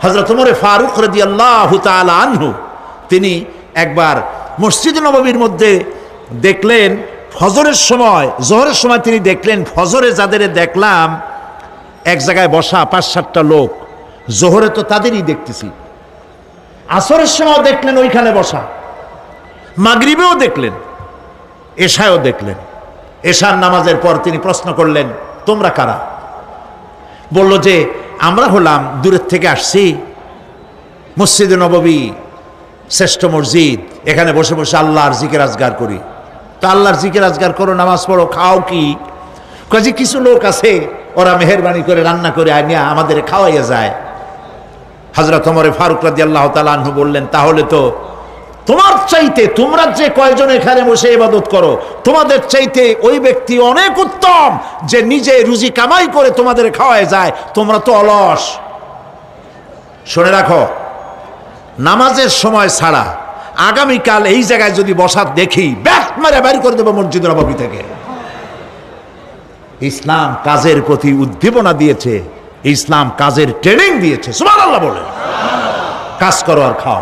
হযরত ওমর ফারুক রাদিয়াল্লাহু তাআলা আনহু তিনি একবার মসজিদ নববীর মধ্যে দেখলেন ফজরের সময়, জোহরের সময় তিনি দেখলেন ফজরে যাদের দেখলাম এক জায়গায় বসা ৫-৭টা লোক, জোহরে তো তাদেরই দেখতেছি, আসরের সময় দেখলেন ওইখানে বসা, মাগরিবেও দেখলেন, এশায়ও দেখলেন। এশার নামাজের পর তিনি প্রশ্ন করলেন, তোমরা কারা? বলল যে আমরা হলাম দূরের থেকে আসছি, মসজিদে নববী শ্রেষ্ঠ মসজিদ, এখানে বসে বসে আল্লাহর জিকির আজগার করি। তা আল্লাহর জিকির আজগার করো, নামাজ পড়ো, খাও কি? কাজে কিছু লোক আছে ওরা মেহেরবানি করে রান্না করে আনিয়া আমাদের খাওয়াইয়া যায়। হযরত ওমর ফারুক রাদিয়াল্লাহু তাআলা আনহু বললেন, তাহলে তো তোমার চাইতে, তোমরা যে কয়জন এখানে বসে ইবাদত করো, তোমাদের চাইতে ওই ব্যক্তি অনেক উত্তম যে নিজে রুজি কামাই করে তোমাদের খাওয়ায় যায়, তোমরা তো অলস। শুনে রাখো, নামাজের সময় ছাড়া আগামীকাল এই জায়গায় যদি বসা দেখি, ব্যাট মারে বাইর করে দেবো মসজিদ নববী থেকে। ইসলাম কাজের প্রতি উদ্দীপনা দিয়েছে, ইসলাম কাজের ট্রেনিং দিয়েছে। সুবহানাল্লাহ বলে কাজ করো আর খাও।